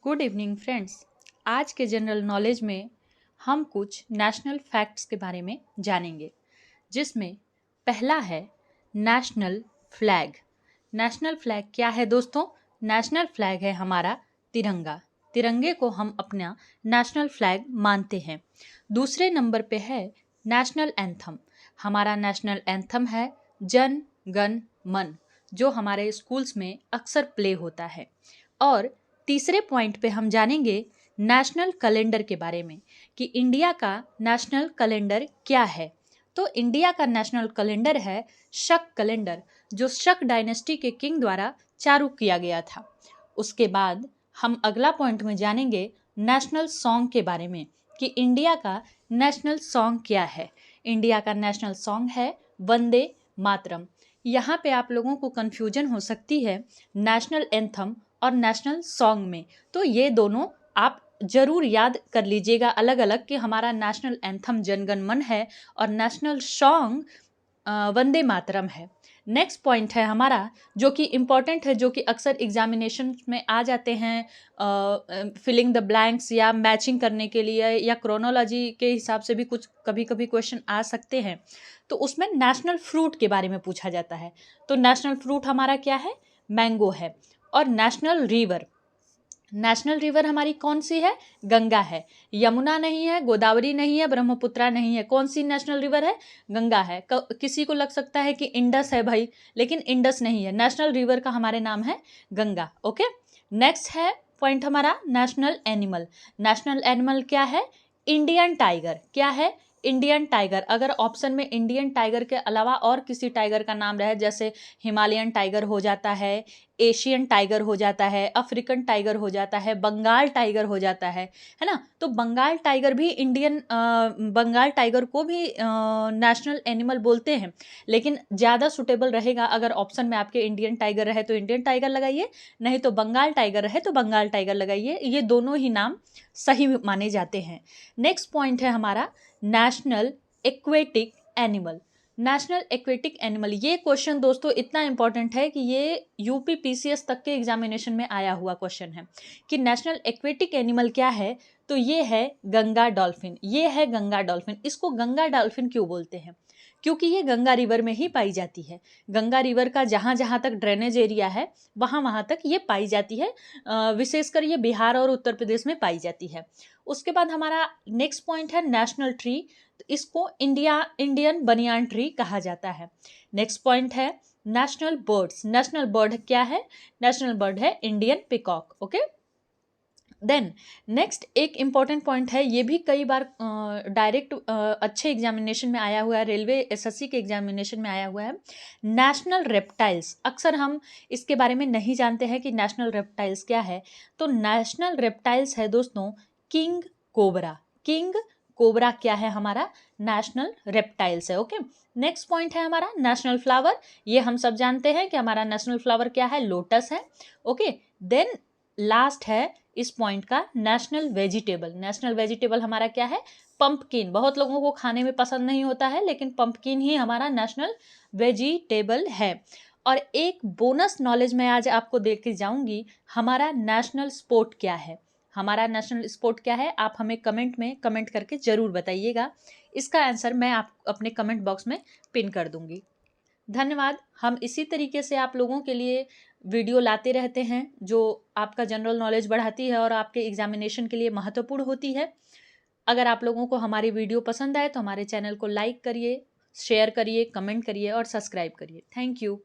Good evening friends. आज के general knowledge में हम कुछ नेशनल फैक्ट्स के बारे में जानेंगे, जिसमें पहला है नेशनल फ्लैग। नेशनल फ्लैग क्या है दोस्तों? नेशनल फ्लैग है हमारा तिरंगा। तिरंगे को हम अपना नेशनल फ्लैग मानते हैं। दूसरे नंबर पे है नेशनल एंथम। हमारा नेशनल एंथम है जन गण मन, जो हमारे स्कूल्स में अक्सर प्ले होता है। और तीसरे पॉइंट पे हम जानेंगे नेशनल कैलेंडर के बारे में कि इंडिया का नेशनल कैलेंडर क्या है। तो इंडिया का नेशनल कैलेंडर है शक कैलेंडर, जो शक डायनेस्टी के किंग द्वारा चालू किया गया था। उसके बाद हम अगला पॉइंट में जानेंगे नेशनल सॉन्ग के बारे में कि इंडिया का नेशनल सॉन्ग क्या है। इंडिया का नेशनल सॉन्ग है वंदे मातरम। यहाँ पे आप लोगों को कन्फ्यूजन हो सकती है नेशनल एंथम और नेशनल सॉन्ग में, तो ये दोनों आप जरूर याद कर लीजिएगा अलग अलग कि हमारा नेशनल एंथम जनगण मन है और नेशनल सॉन्ग वंदे मातरम है। नेक्स्ट पॉइंट है हमारा जो कि इम्पॉर्टेंट है, जो कि अक्सर एग्जामिनेशन में आ जाते हैं फिलिंग द ब्लैंक्स या मैचिंग करने के लिए या क्रोनोलॉजी के हिसाब से भी कुछ कभी कभी क्वेश्चन आ सकते हैं। तो उसमें नेशनल फ्रूट के बारे में पूछा जाता है। तो नेशनल फ्रूट हमारा क्या है? मैंगो है। और नेशनल रिवर, नेशनल रिवर हमारी कौन सी है? गंगा है। यमुना नहीं है, गोदावरी नहीं है, ब्रह्मपुत्रा नहीं है। कौन सी नेशनल रिवर है? गंगा है। किसी को लग सकता है कि इंडस है भाई, लेकिन इंडस नहीं है। नेशनल रिवर का हमारे नाम है गंगा। ओके, नेक्स्ट है पॉइंट हमारा नेशनल एनिमल। नेशनल एनिमल क्या है? Indian tiger. क्या है? Indian tiger. अगर ऑप्शन में इंडियन टाइगर के अलावा और किसी टाइगर का नाम रहे, जैसे हिमालयन टाइगर हो जाता है, एशियन टाइगर हो जाता है, अफ्रीकन टाइगर हो जाता है, बंगाल टाइगर हो जाता है ना? तो बंगाल टाइगर भी बंगाल टाइगर को भी नेशनल एनिमल बोलते हैं। लेकिन ज़्यादा सुटेबल रहेगा अगर ऑप्शन में आपके इंडियन टाइगर रहे तो इंडियन टाइगर लगाइए, नहीं तो बंगाल टाइगर रहे तो बंगाल टाइगर लगाइए। ये दोनों ही नाम सही माने जाते हैं। नेक्स्ट पॉइंट है हमारा national aquatic animal. National aquatic animal, ये क्वेश्चन दोस्तों इतना इंपॉर्टेंट है कि ये यूपी पीसीएस तक के एग्जामिनेशन में आया हुआ क्वेश्चन है कि नेशनल एक्वेटिक एनिमल क्या है। तो ये है गंगा डॉल्फिन। ये है गंगा डॉल्फिन। इसको गंगा डॉल्फिन क्यों बोलते हैं? क्योंकि ये गंगा रिवर में ही पाई जाती है। गंगा रिवर का जहाँ जहाँ तक ड्रेनेज एरिया है वहाँ वहाँ तक ये पाई जाती है। विशेषकर ये बिहार और उत्तर प्रदेश में पाई जाती है। उसके बाद हमारा नेक्स्ट पॉइंट है नेशनल ट्री। इसको इंडियन बनियान ट्री कहा जाता है। नेक्स्ट पॉइंट है नेशनल बर्ड्स। नेशनल बर्ड क्या है? नेशनल बर्ड है Indian peacock. Okay, then next एक इम्पॉर्टेंट पॉइंट है, ये भी कई बार डायरेक्ट अच्छे एग्जामिनेशन में आया हुआ है, रेलवे एसएससी के एग्जामिनेशन में आया हुआ है। नेशनल रेप्टाइल्स, अक्सर हम इसके बारे में नहीं जानते हैं कि नेशनल रेप्टाइल्स क्या है। तो नेशनल रेप्टाइल्स है दोस्तों किंग कोबरा। किंग कोबरा क्या है? हमारा नेशनल रेप्टाइल्स है। ओके, नेक्स्ट पॉइंट है हमारा नेशनल फ्लावर। ये हम सब जानते हैं कि हमारा नेशनल फ्लावर क्या है? लोटस है। ओके, देन लास्ट है इस पॉइंट का नेशनल वेजिटेबल। नेशनल वेजिटेबल हमारा क्या है? पंपकिन। बहुत लोगों को खाने में पसंद नहीं होता है, लेकिन पंपकिन ही हमारा नेशनल वेजिटेबल है। और एक बोनस नॉलेज मैं आज आपको दे के जाऊंगी, हमारा नेशनल स्पोर्ट क्या है। हमारा नेशनल स्पोर्ट क्या है? आप हमें कमेंट में कमेंट करके ज़रूर बताइएगा। इसका आंसर मैं आप अपने कमेंट बॉक्स में पिन कर दूंगी। धन्यवाद। हम इसी तरीके से आप लोगों के लिए वीडियो लाते रहते हैं जो आपका जनरल नॉलेज बढ़ाती है और आपके एग्जामिनेशन के लिए महत्वपूर्ण होती है। अगर आप लोगों को हमारी वीडियो पसंद आए तो हमारे चैनल को लाइक करिए, शेयर करिए, कमेंट करिए और सब्सक्राइब करिए। Thank you.